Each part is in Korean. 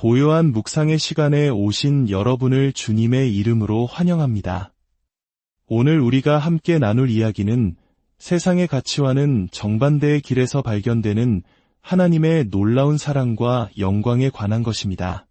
고요한 묵상의 시간에 오신 여러분을 주님의 이름으로 환영합니다. 오늘 우리가 함께 나눌 이야기는 세상의 가치와는 정반대의 길에서 발견되는 하나님의 놀라운 사랑과 영광에 관한 것입니다.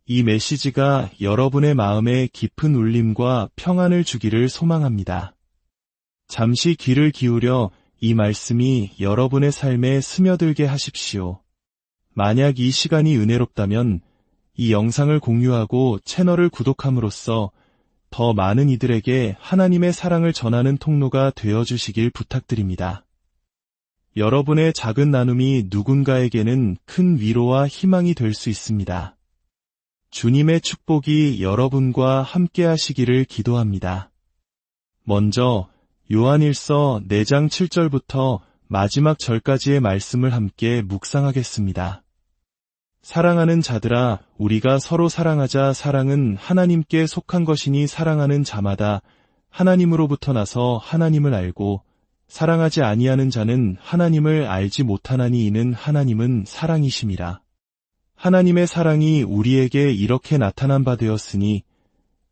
이 메시지가 여러분의 마음에 깊은 울림과 평안을 주기를 소망합니다. 잠시 귀를 기울여 이 말씀이 여러분의 삶에 스며들게 하십시오. 만약 이 시간이 은혜롭다면 이 영상을 공유하고 채널을 구독함으로써 더 많은 이들에게 하나님의 사랑을 전하는 통로가 되어주시길 부탁드립니다. 여러분의 작은 나눔이 누군가에게는 큰 위로와 희망이 될 수 있습니다. 주님의 축복이 여러분과 함께 하시기를 기도합니다. 먼저 요한일서 4장 7절부터 마지막 절까지의 말씀을 함께 묵상하겠습니다. 사랑하는 자들아, 우리가 서로 사랑하자. 사랑은 하나님께 속한 것이니 사랑하는 자마다 하나님으로부터 나서 하나님을 알고 사랑하지 아니하는 자는 하나님을 알지 못하나니 이는 하나님은 사랑이심이라. 하나님의 사랑이 우리에게 이렇게 나타난 바 되었으니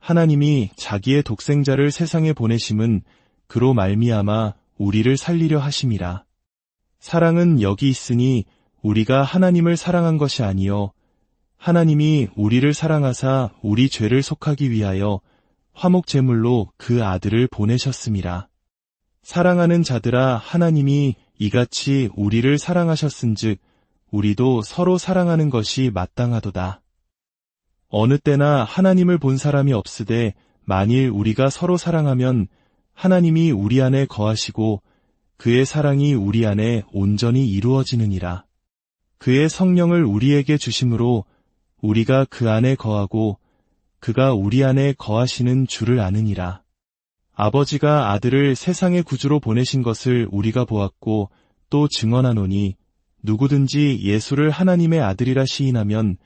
하나님이 자기의 독생자를 세상에 보내심은 그로 말미암아 우리를 살리려 하심이라. 사랑은 여기 있으니 우리가 하나님을 사랑한 것이 아니요 하나님이 우리를 사랑하사 우리 죄를 속하기 위하여 화목 제물로 그 아들을 보내셨음이라. 사랑하는 자들아, 하나님이 이같이 우리를 사랑하셨은즉 우리도 서로 사랑하는 것이 마땅하도다. 어느 때나 하나님을 본 사람이 없으되 만일 우리가 서로 사랑하면 하나님이 우리 안에 거하시고 그의 사랑이 우리 안에 온전히 이루어지느니라. 그의 성령을 우리에게 주심으로 우리가 그 안에 거하고 그가 우리 안에 거하시는 줄을 아느니라. 아버지가 아들을 세상의 구주로 보내신 것을 우리가 보았고 또 증언하노니 누구든지 예수를 하나님의 아들이라 시인하면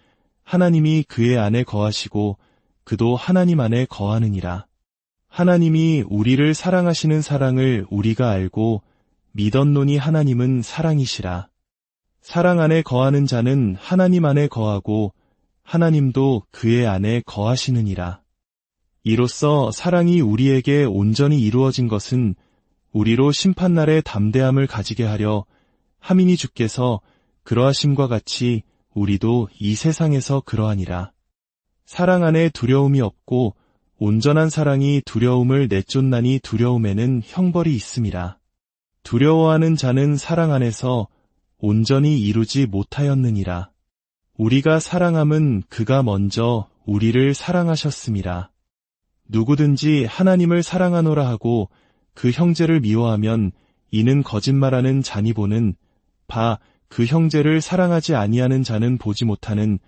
하나님이 그의 안에 거하시고 그도 하나님 안에 거하느니라. 하나님이 우리를 사랑하시는 사랑을 우리가 알고 믿었노니 하나님은 사랑이시라. 사랑 안에 거하는 자는 하나님 안에 거하고 하나님도 그의 안에 거하시느니라. 이로써 사랑이 우리에게 온전히 이루어진 것은 우리로 심판날에 담대함을 가지게 하려 함이니 주께서 그러하심과 같이 우리도 이 세상에서 그러하니라. 사랑 안에 두려움이 없고 온전한 사랑이 두려움을 내쫓나니 두려움에는 형벌이 있음이라. 두려워하는 자는 사랑 안에서 온전히 이루지 못하였느니라. 우리가 사랑함은 그가 먼저 우리를 사랑하셨음이라. 누구든지 하나님을 사랑하노라 하고 그 형제를 미워하면 이는 거짓말하는 자니 보는 바 그 형제를 사랑하지 아니하는 자는 보지 못하는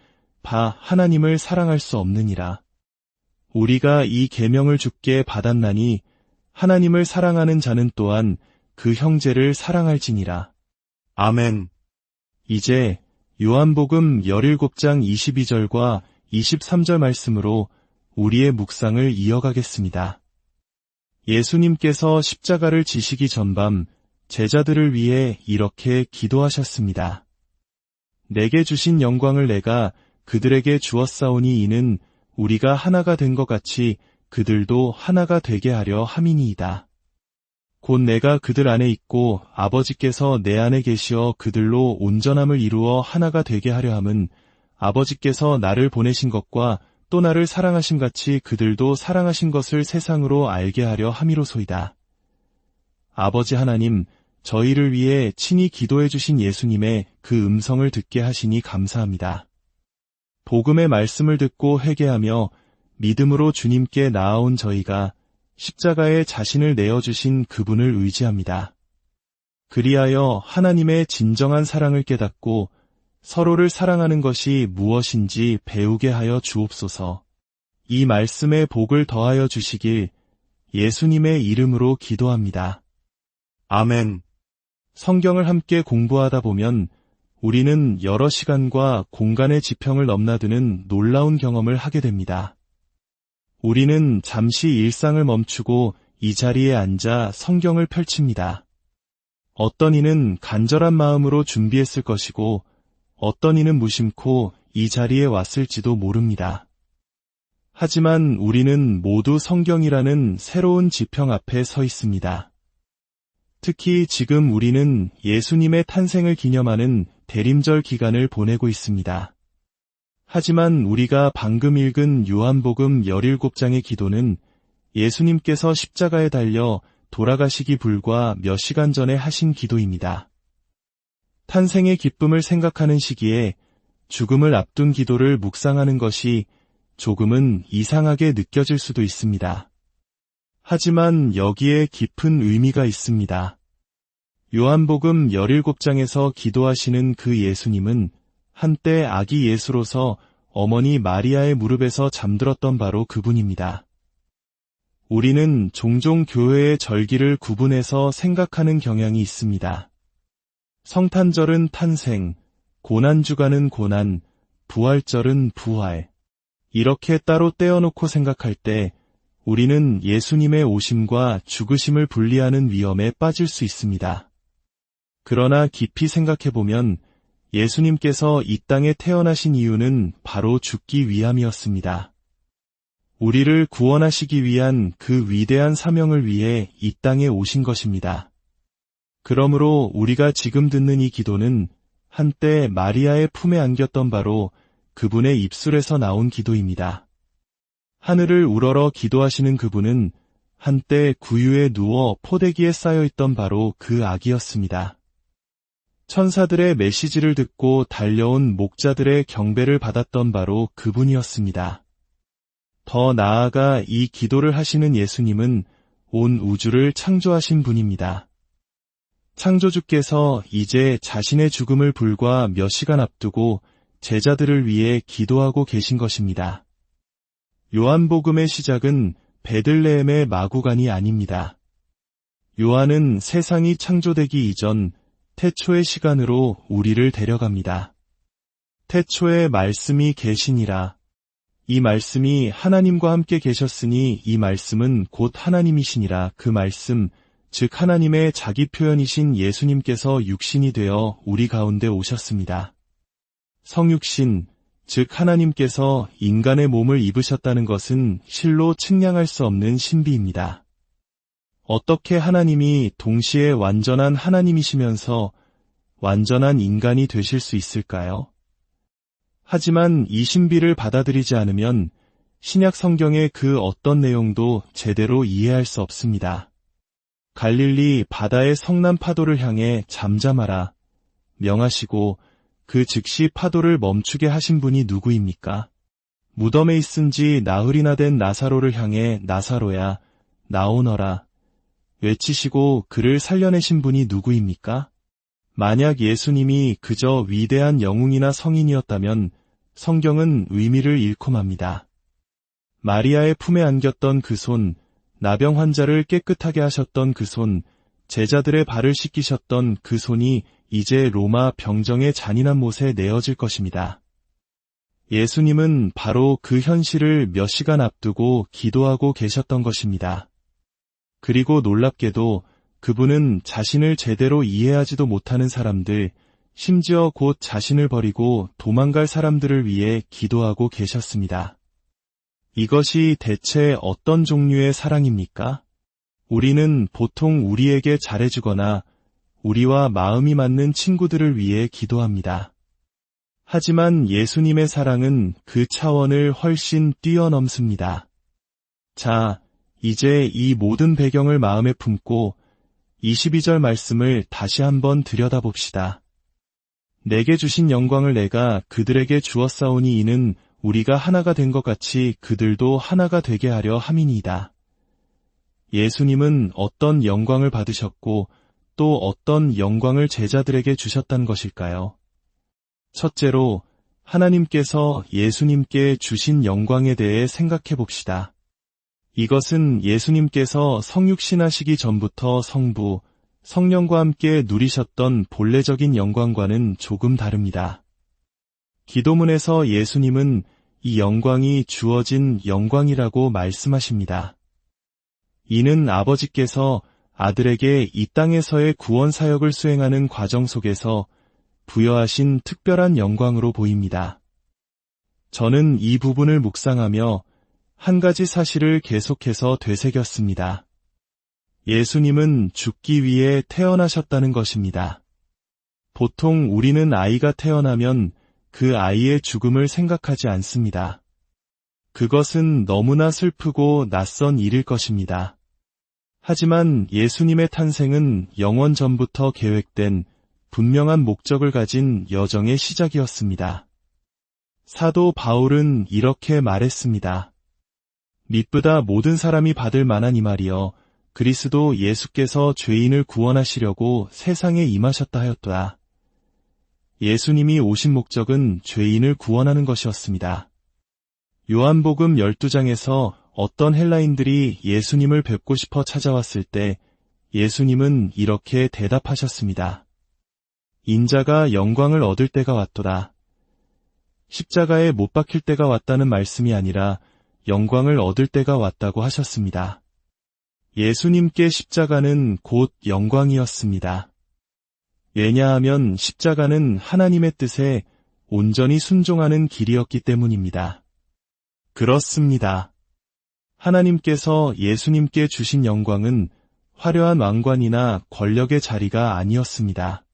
바 하나님을 사랑할 수 없느니라. 우리가 이 계명을 주께 받았나니 하나님을 사랑하는 자는 또한 그 형제를 사랑할지니라. 아멘. 이제 요한복음 17장 22절과 23절 말씀으로 우리의 묵상을 이어가겠습니다. 예수님께서 십자가를 지시기 전밤 제자들을 위해 이렇게 기도하셨습니다. 내게 주신 영광을 내가 그들에게 주었사오니 이는 우리가 하나가 된 것 같이 그들도 하나가 되게 하려 함이니이다. 곧 내가 그들 안에 있고 아버지께서 내 안에 계시어 그들로 온전함을 이루어 하나가 되게 하려 함은 아버지께서 나를 보내신 것과 또 나를 사랑하심 같이 그들도 사랑하신 것을 세상으로 알게 하려 함이로소이다. 아버지 하나님, 저희를 위해 친히 기도해 주신 예수님의 그 음성을 듣게 하시니 감사합니다. 복음의 말씀을 듣고 회개하며 믿음으로 주님께 나아온 저희가 십자가에 자신을 내어주신 그분을 의지합니다. 그리하여 하나님의 진정한 사랑을 깨닫고 서로를 사랑하는 것이 무엇인지 배우게 하여 주옵소서. 이 말씀에 복을 더하여 주시길 예수님의 이름으로 기도합니다. 아멘. 성경을 함께 공부하다 보면 우리는 여러 시간과 공간의 지평을 넘나드는 놀라운 경험을 하게 됩니다. 우리는 잠시 일상을 멈추고 이 자리에 앉아 성경을 펼칩니다. 어떤 이는 간절한 마음으로 준비했을 것이고 어떤 이는 무심코 이 자리에 왔을지도 모릅니다. 하지만 우리는 모두 성경이라는 새로운 지평 앞에 서 있습니다. 특히 지금 우리는 예수님의 탄생을 기념하는 대림절 기간을 보내고 있습니다. 하지만 우리가 방금 읽은 요한복음 17장의 기도는 예수님께서 십자가에 달려 돌아가시기 불과 몇 시간 전에 하신 기도입니다. 탄생의 기쁨을 생각하는 시기에 죽음을 앞둔 기도를 묵상하는 것이 조금은 이상하게 느껴질 수도 있습니다. 하지만 여기에 깊은 의미가 있습니다. 요한복음 17장에서 기도하시는 그 예수님은 한때 아기 예수로서 어머니 마리아의 무릎에서 잠들었던 바로 그분입니다. 우리는 종종 교회의 절기를 구분해서 생각하는 경향이 있습니다. 성탄절은 탄생, 고난주간은 고난, 부활절은 부활. 이렇게 따로 떼어놓고 생각할 때 우리는 예수님의 오심과 죽으심을 분리하는 위험에 빠질 수 있습니다. 그러나 깊이 생각해보면 예수님께서 이 땅에 태어나신 이유는 바로 죽기 위함이었습니다. 우리를 구원하시기 위한 그 위대한 사명을 위해 이 땅에 오신 것입니다. 그러므로 우리가 지금 듣는 이 기도는 한때 마리아의 품에 안겼던 바로 그분의 입술에서 나온 기도입니다. 하늘을 우러러 기도하시는 그분은 한때 구유에 누워 포대기에 쌓여있던 바로 그 아기였습니다. 천사들의 메시지를 듣고 달려온 목자들의 경배를 받았던 바로 그분이었습니다. 더 나아가 이 기도를 하시는 예수님은 온 우주를 창조하신 분입니다. 창조주께서 이제 자신의 죽음을 불과 몇 시간 앞두고 제자들을 위해 기도하고 계신 것입니다. 요한복음의 시작은 베들레헴의 마구간이 아닙니다. 요한은 세상이 창조되기 이전 태초의 시간으로 우리를 데려갑니다. 태초에 말씀이 계시니라. 이 말씀이 하나님과 함께 계셨으니 이 말씀은 곧 하나님이시니라. 그 말씀, 즉 하나님의 자기 표현이신 예수님께서 육신이 되어 우리 가운데 오셨습니다. 성육신, 즉 하나님께서 인간의 몸을 입으셨다는 것은 실로 측량할 수 없는 신비입니다. 어떻게 하나님이 동시에 완전한 하나님이시면서 완전한 인간이 되실 수 있을까요? 하지만 이 신비를 받아들이지 않으면 신약 성경의 그 어떤 내용도 제대로 이해할 수 없습니다. 갈릴리 바다의 성난 파도를 향해 잠잠하라 명하시고 그 즉시 파도를 멈추게 하신 분이 누구입니까? 무덤에 있은 지 나흘이나 된 나사로를 향해 나사로야 나오너라 외치시고 그를 살려내신 분이 누구입니까? 만약 예수님이 그저 위대한 영웅이나 성인이었다면 성경은 의미를 잃고 맙니다. 마리아의 품에 안겼던 그 손, 나병 환자를 깨끗하게 하셨던 그 손, 제자들의 발을 씻기셨던 그 손이 이제 로마 병정의 잔인한 못에 내어질 것입니다. 예수님은 바로 그 현실을 몇 시간 앞두고 기도하고 계셨던 것입니다. 그리고 놀랍게도 그분은 자신을 제대로 이해하지도 못하는 사람들, 심지어 곧 자신을 버리고 도망갈 사람들을 위해 기도하고 계셨습니다. 이것이 대체 어떤 종류의 사랑입니까? 우리는 보통 우리에게 잘해주거나 우리와 마음이 맞는 친구들을 위해 기도합니다. 하지만 예수님의 사랑은 그 차원을 훨씬 뛰어넘습니다. 자, 이제 이 모든 배경을 마음에 품고 22절 말씀을 다시 한번 들여다봅시다. 내게 주신 영광을 내가 그들에게 주었사오니 이는 우리가 하나가 된 것 같이 그들도 하나가 되게 하려 함이니이다. 예수님은 어떤 영광을 받으셨고 또 어떤 영광을 제자들에게 주셨다는 것일까요? 첫째로 하나님께서 예수님께 주신 영광에 대해 생각해 봅시다. 이것은 예수님께서 성육신하시기 전부터 성부, 성령과 함께 누리셨던 본래적인 영광과는 조금 다릅니다. 기도문에서 예수님은 이 영광이 주어진 영광이라고 말씀하십니다. 이는 아버지께서 아들에게 이 땅에서의 구원 사역을 수행하는 과정 속에서 부여하신 특별한 영광으로 보입니다. 저는 이 부분을 묵상하며 한 가지 사실을 계속해서 되새겼습니다. 예수님은 죽기 위해 태어나셨다는 것입니다. 보통 우리는 아이가 태어나면 그 아이의 죽음을 생각하지 않습니다. 그것은 너무나 슬프고 낯선 일일 것입니다. 하지만 예수님의 탄생은 영원 전부터 계획된 분명한 목적을 가진 여정의 시작이었습니다. 사도 바울은 이렇게 말했습니다. 미쁘다 모든 사람이 받을 만한 이 말이여 그리스도 예수께서 죄인을 구원하시려고 세상에 임하셨다 하였도다. 예수님이 오신 목적은 죄인을 구원하는 것이었습니다. 요한복음 12장에서 어떤 헬라인들이 예수님을 뵙고 싶어 찾아왔을 때 예수님은 이렇게 대답하셨습니다. 인자가 영광을 얻을 때가 왔도다. 십자가에 못 박힐 때가 왔다는 말씀이 아니라 영광을 얻을 때가 왔다고 하셨습니다. 예수님께 십자가는 곧 영광이었습니다. 왜냐하면 십자가는 하나님의 뜻에 온전히 순종하는 길이었기 때문입니다. 그렇습니다. 하나님께서 예수님께 주신 영광은 화려한 왕관이나 권력의 자리가 아니었습니다.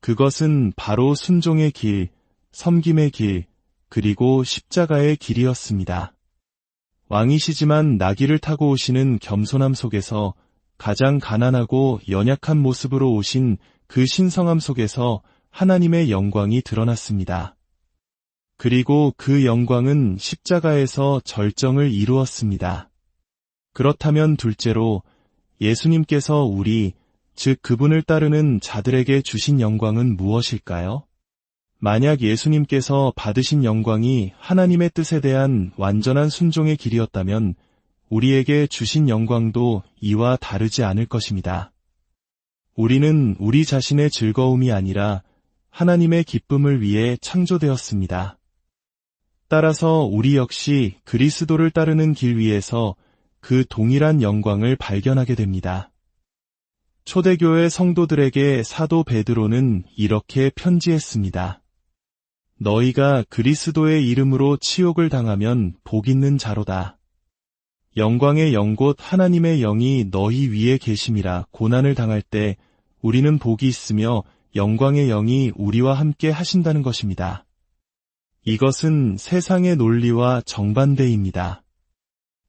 그것은 바로 순종의 길, 섬김의 길, 그리고 십자가의 길이었습니다. 왕이시지만 나귀를 타고 오시는 겸손함 속에서 가장 가난하고 연약한 모습으로 오신 그 신성함 속에서 하나님의 영광이 드러났습니다. 그리고 그 영광은 십자가에서 절정을 이루었습니다. 그렇다면 둘째로 예수님께서 우리, 즉 그분을 따르는 자들에게 주신 영광은 무엇일까요? 만약 예수님께서 받으신 영광이 하나님의 뜻에 대한 완전한 순종의 길이었다면 우리에게 주신 영광도 이와 다르지 않을 것입니다. 우리는 우리 자신의 즐거움이 아니라 하나님의 기쁨을 위해 창조되었습니다. 따라서 우리 역시 그리스도를 따르는 길 위에서 그 동일한 영광을 발견하게 됩니다. 초대교회 성도들에게 사도 베드로는 이렇게 편지했습니다. 너희가 그리스도의 이름으로 치욕을 당하면 복 있는 자로다. 영광의 영 곧 하나님의 영이 너희 위에 계심이라. 고난을 당할 때 우리는 복이 있으며 영광의 영이 우리와 함께 하신다는 것입니다. 이것은 세상의 논리와 정반대입니다.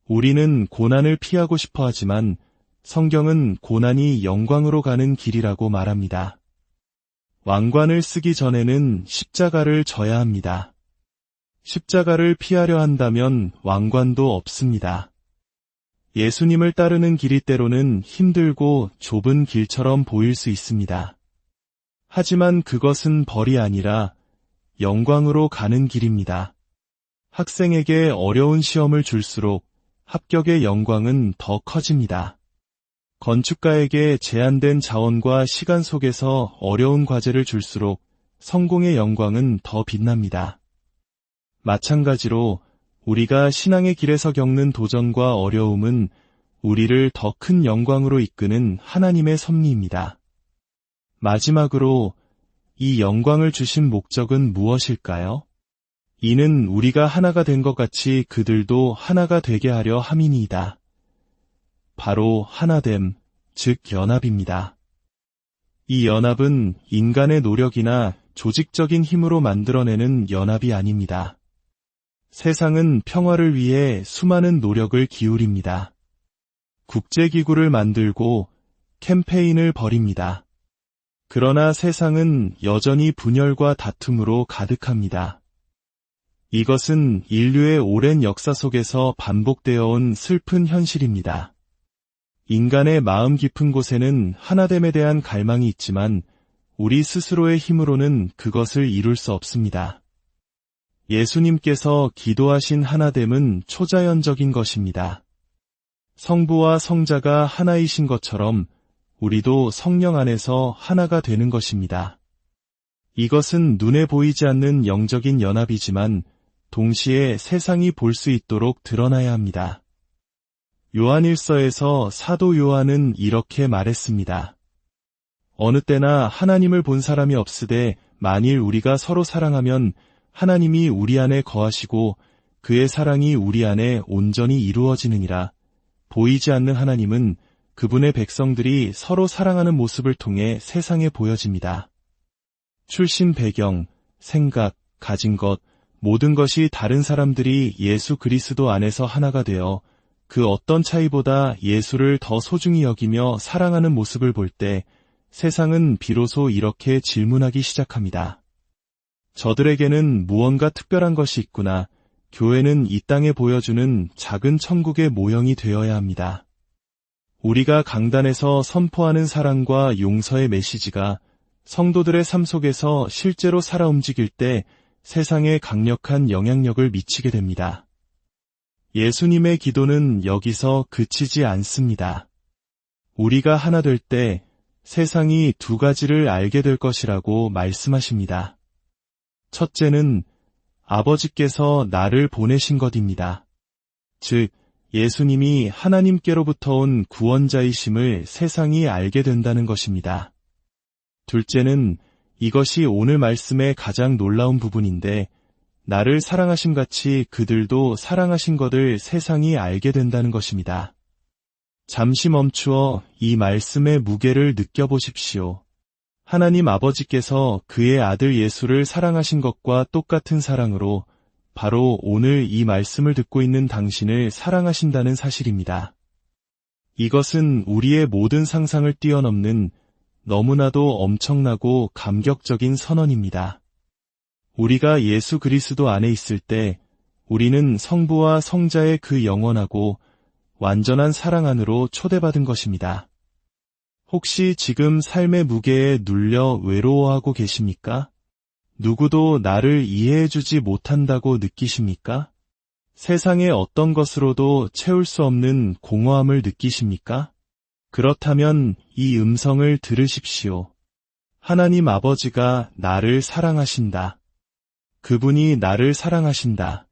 우리는 고난을 피하고 싶어 하지만 성경은 고난이 영광으로 가는 길이라고 말합니다. 왕관을 쓰기 전에는 십자가를 져야 합니다. 십자가를 피하려 한다면 왕관도 없습니다. 예수님을 따르는 길이 때로는 힘들고 좁은 길처럼 보일 수 있습니다. 하지만 그것은 벌이 아니라 영광으로 가는 길입니다. 학생에게 어려운 시험을 줄수록 합격의 영광은 더 커집니다. 건축가에게 제한된 자원과 시간 속에서 어려운 과제를 줄수록 성공의 영광은 더 빛납니다. 마찬가지로 우리가 신앙의 길에서 겪는 도전과 어려움은 우리를 더 큰 영광으로 이끄는 하나님의 섭리입니다. 마지막으로 이 영광을 주신 목적은 무엇일까요? 이는 우리가 하나가 된 것 같이 그들도 하나가 되게 하려 함이니이다. 바로 하나됨, 즉 연합입니다. 이 연합은 인간의 노력이나 조직적인 힘으로 만들어내는 연합이 아닙니다. 세상은 평화를 위해 수많은 노력을 기울입니다. 국제기구를 만들고 캠페인을 벌입니다. 그러나 세상은 여전히 분열과 다툼으로 가득합니다. 이것은 인류의 오랜 역사 속에서 반복되어 온 슬픈 현실입니다. 인간의 마음 깊은 곳에는 하나됨에 대한 갈망이 있지만 우리 스스로의 힘으로는 그것을 이룰 수 없습니다. 예수님께서 기도하신 하나됨은 초자연적인 것입니다. 성부와 성자가 하나이신 것처럼 우리도 성령 안에서 하나가 되는 것입니다. 이것은 눈에 보이지 않는 영적인 연합이지만 동시에 세상이 볼 수 있도록 드러나야 합니다. 요한일서에서 사도 요한은 이렇게 말했습니다. 어느 때나 하나님을 본 사람이 없으되 만일 우리가 서로 사랑하면 하나님이 우리 안에 거하시고 그의 사랑이 우리 안에 온전히 이루어지느니라. 보이지 않는 하나님은 그분의 백성들이 서로 사랑하는 모습을 통해 세상에 보여집니다. 출신 배경, 생각, 가진 것, 모든 것이 다른 사람들이 예수 그리스도 안에서 하나가 되어 그 어떤 차이보다 예수를 더 소중히 여기며 사랑하는 모습을 볼 때 세상은 비로소 이렇게 질문하기 시작합니다. 저들에게는 무언가 특별한 것이 있구나. 교회는 이 땅에 보여주는 작은 천국의 모형이 되어야 합니다. 우리가 강단에서 선포하는 사랑과 용서의 메시지가 성도들의 삶 속에서 실제로 살아 움직일 때 세상에 강력한 영향력을 미치게 됩니다. 예수님의 기도는 여기서 그치지 않습니다. 우리가 하나 될 때 세상이 두 가지를 알게 될 것이라고 말씀하십니다. 첫째는 아버지께서 나를 보내신 것입니다. 즉, 예수님이 하나님께로부터 온 구원자이심을 세상이 알게 된다는 것입니다. 둘째는 이것이 오늘 말씀의 가장 놀라운 부분인데 나를 사랑하심 같이 그들도 사랑하신 것을 세상이 알게 된다는 것입니다. 잠시 멈추어 이 말씀의 무게를 느껴보십시오. 하나님 아버지께서 그의 아들 예수를 사랑하신 것과 똑같은 사랑으로 바로 오늘 이 말씀을 듣고 있는 당신을 사랑하신다는 사실입니다. 이것은 우리의 모든 상상을 뛰어넘는 너무나도 엄청나고 감격적인 선언입니다. 우리가 예수 그리스도 안에 있을 때 우리는 성부와 성자의 그 영원하고 완전한 사랑 안으로 초대받은 것입니다. 혹시 지금 삶의 무게에 눌려 외로워하고 계십니까? 누구도 나를 이해해주지 못한다고 느끼십니까? 세상의 어떤 것으로도 채울 수 없는 공허함을 느끼십니까? 그렇다면 이 음성을 들으십시오. 하나님 아버지가 나를 사랑하신다. 그분이 나를 사랑하신다.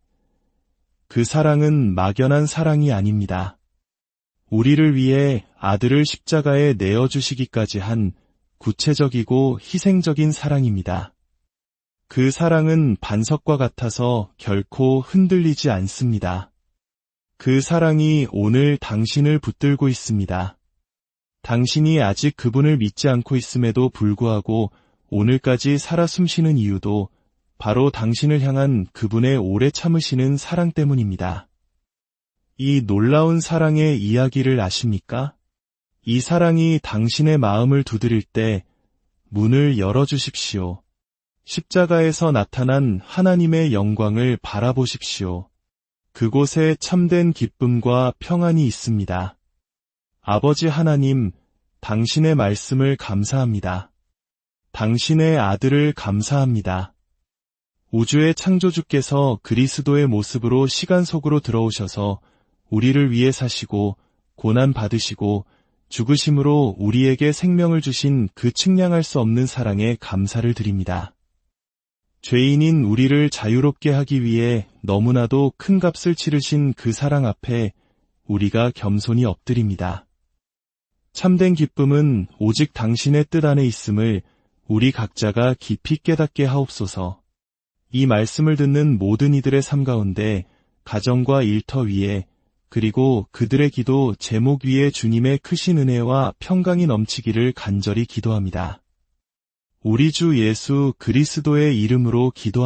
그 사랑은 막연한 사랑이 아닙니다. 우리를 위해 아들을 십자가에 내어주시기까지 한 구체적이고 희생적인 사랑입니다. 그 사랑은 반석과 같아서 결코 흔들리지 않습니다. 그 사랑이 오늘 당신을 붙들고 있습니다. 당신이 아직 그분을 믿지 않고 있음에도 불구하고 오늘까지 살아 숨쉬는 이유도 바로 당신을 향한 그분의 오래 참으시는 사랑 때문입니다. 이 놀라운 사랑의 이야기를 아십니까? 이 사랑이 당신의 마음을 두드릴 때 문을 열어주십시오. 십자가에서 나타난 하나님의 영광을 바라보십시오. 그곳에 참된 기쁨과 평안이 있습니다. 아버지 하나님, 당신의 말씀을 감사합니다. 당신의 아들을 감사합니다. 우주의 창조주께서 그리스도의 모습으로 시간 속으로 들어오셔서 우리를 위해 사시고 고난 받으시고 죽으심으로 우리에게 생명을 주신 그 측량할 수 없는 사랑에 감사를 드립니다. 죄인인 우리를 자유롭게 하기 위해 너무나도 큰 값을 치르신 그 사랑 앞에 우리가 겸손히 엎드립니다. 참된 기쁨은 오직 당신의 뜻 안에 있음을 우리 각자가 깊이 깨닫게 하옵소서. 이 말씀을 듣는 모든 이들의 삶 가운데 가정과 일터 위에 그리고 그들의 기도 제목 위에 주님의 크신 은혜와 평강이 넘치기를 간절히 기도합니다. 우리 주 예수 그리스도의 이름으로 기도합니다.